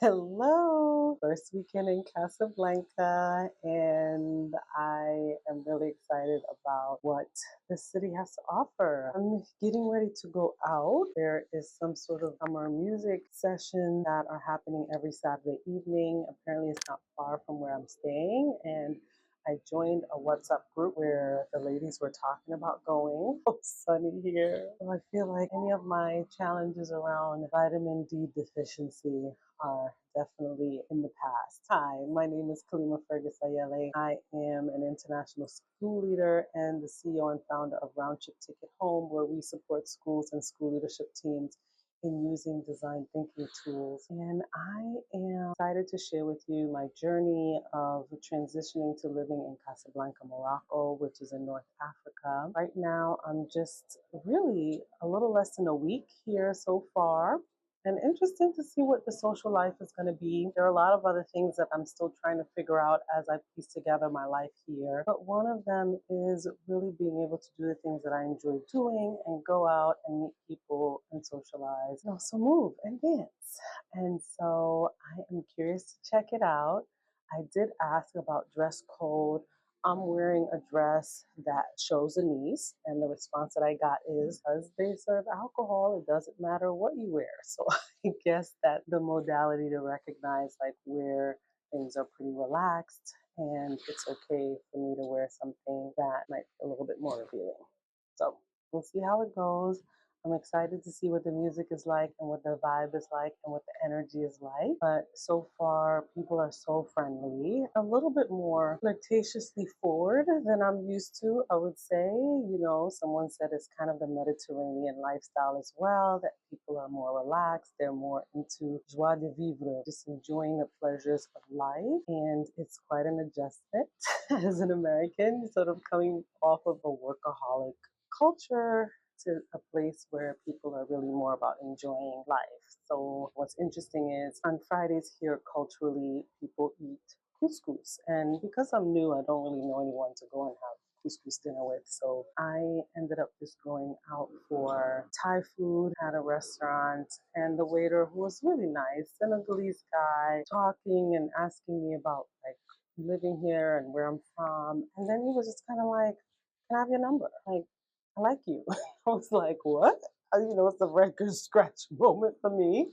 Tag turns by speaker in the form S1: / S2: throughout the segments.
S1: Hello, first weekend in Casablanca, and I am really excited about what the city has to offer. I'm getting ready to go out. There is some sort of summer music session that are happening every Saturday evening. Apparently, it's not far from where I'm staying, and I joined a WhatsApp group where the ladies were talking about going. It's sunny here. So I feel like any of my challenges around vitamin D deficiency are definitely in the past. Hi, my name is Kalima Fergus Ayele. I am an international school leader and the CEO and founder of Round Trip Ticket Home, where we support schools and school leadership teams in using design thinking tools. And I am excited to share with you my journey of transitioning to living in Casablanca, Morocco, which is in North Africa. Right now, I'm just really a little less than a week here so far, and interesting to see what the social life is going to be. There are a lot of other things that I'm still trying to figure out as I piece together my life here. But one of them is really being able to do the things that I enjoy doing and go out and meet people and socialize and also move and dance. And so I am curious to check it out. I did ask about dress code. I'm wearing a dress that shows a knees, and the response that I got is because they serve alcohol, it doesn't matter what you wear. So I guess that the modality to recognize like where things are pretty relaxed and it's okay for me to wear something that might be a little bit more revealing. So we'll see how it goes. I'm excited to see what the music is like and what the vibe is like and what the energy is like. But so far, people are so friendly, a little bit more flirtatiously forward than I'm used to, I would say. Someone said it's kind of the Mediterranean lifestyle as well, that people are more relaxed, they're more into joie de vivre, just enjoying the pleasures of life. And it's quite an adjustment as an American, sort of coming off of a workaholic culture to a place where people are really more about enjoying life. So what's interesting is on Fridays here culturally people eat couscous. And because I'm new, I don't really know anyone to go and have couscous dinner with. So I ended up just going out for Thai food at a restaurant, and the waiter, who was really nice, Senegalese guy, talking and asking me about like living here and where I'm from. And then he was just kind of like, "Can I have your number? Like, I like you." I was like, what? It's a record scratch moment for me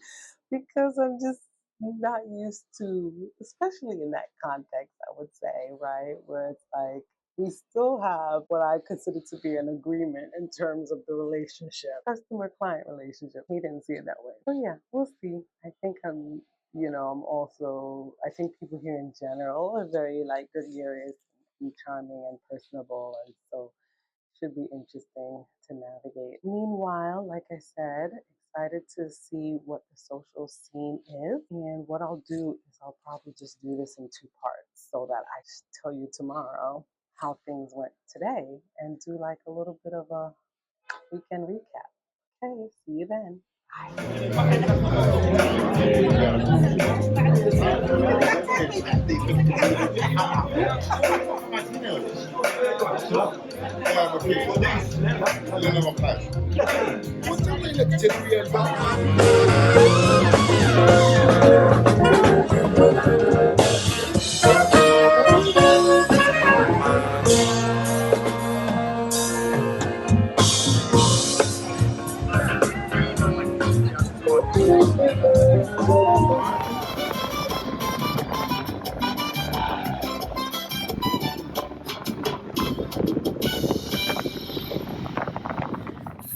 S1: because I'm just not used to, especially in that context, I would say, right? Where it's like, we still have what I consider to be an agreement in terms of the relationship, customer client relationship. He didn't see it that way. But yeah, we'll see. I think I'm also, I think people here in general are very like gregarious and charming and personable. And so should be interesting to navigate. Meanwhile, like I said, excited to see what the social scene is. And what I'll do is I'll probably just do this in two parts so that I tell you tomorrow how things went today and do like a little bit of a weekend recap. Okay, see you then.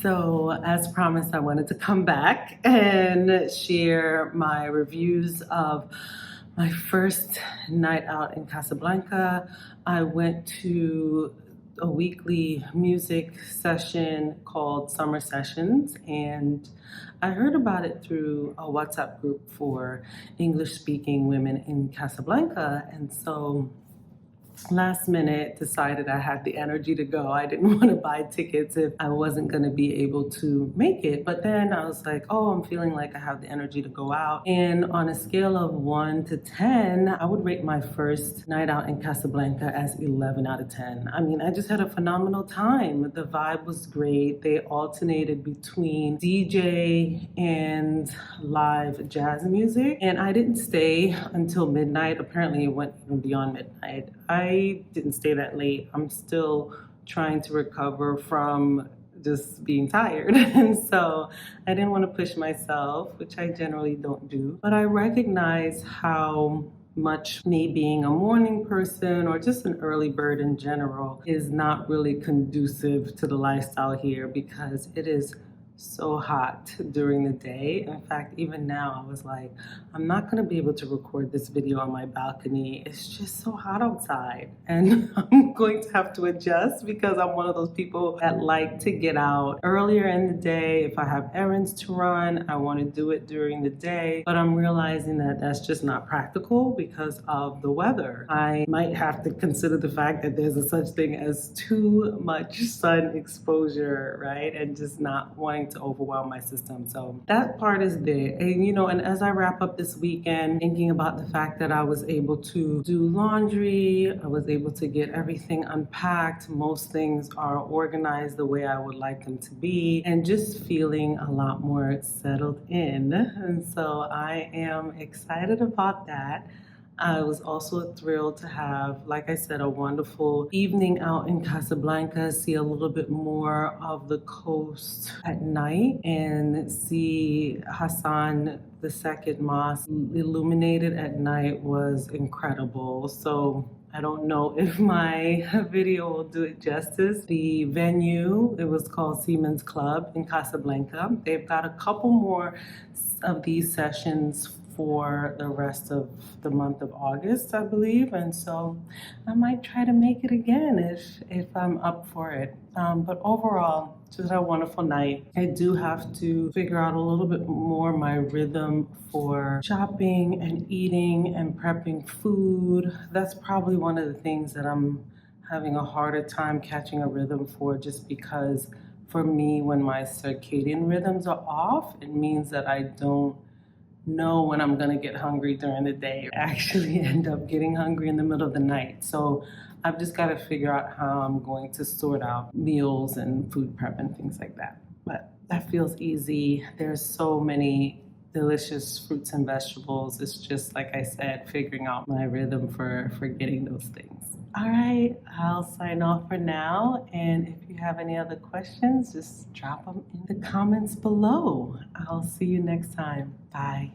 S1: So, as promised, I wanted to come back and share my reviews of my first night out in Casablanca. I went to a weekly music session called Summer Sessions, and I heard about it through a WhatsApp group for English speaking women in Casablanca. And so last minute decided I had the energy to go. I didn't want to buy tickets if I wasn't going to be able to make it. But then I was like, oh, I'm feeling like I have the energy to go out. And on a scale of 1 to 10, I would rate my first night out in Casablanca as 11 out of 10. I mean, I just had a phenomenal time. The vibe was great. They alternated between DJ and live jazz music. And I didn't stay until midnight. Apparently, it went even beyond midnight. I didn't stay that late. I'm still trying to recover from just being tired. And so I didn't want to push myself, which I generally don't do. But I recognize how much me being a morning person or just an early bird in general is not really conducive to the lifestyle here because it is so hot during the day. In fact, even now I was like, I'm not going to be able to record this video on my balcony. It's just so hot outside. And I'm going to have to adjust because I'm one of those people that like to get out earlier in the day. If I have errands to run, I want to do it during the day. But I'm realizing that that's just not practical because of the weather. I might have to consider the fact that there's a such thing as too much sun exposure, right? And just not wanting to overwhelm my system. So that part is there. And as I wrap up this weekend, thinking about the fact that I was able to do laundry, I was able to get everything unpacked. Most things are organized the way I would like them to be, and just feeling a lot more settled in. And so I am excited about that. I was also thrilled to have, like I said, a wonderful evening out in Casablanca, see a little bit more of the coast at night, and see Hassan II Mosque illuminated at night was incredible. So I don't know if my video will do it justice. The venue, it was called Siemens Club in Casablanca. They've got a couple more of these sessions for the rest of the month of August, I believe, and so I might try to make it again if I'm up for it. But overall, just a wonderful night. I do have to figure out a little bit more my rhythm for shopping and eating and prepping food. That's probably one of the things that I'm having a harder time catching a rhythm for, just because for me, when my circadian rhythms are off, it means that I don't know when I'm gonna get hungry during the day. I actually end up getting hungry in the middle of the night. So I've just gotta figure out how I'm going to sort out meals and food prep and things like that. But that feels easy. There's so many delicious fruits and vegetables. It's just, like I said, figuring out my rhythm for getting those things. All right, I'll sign off for now. And if you have any other questions, just drop them in the comments below. I'll see you next time. Bye.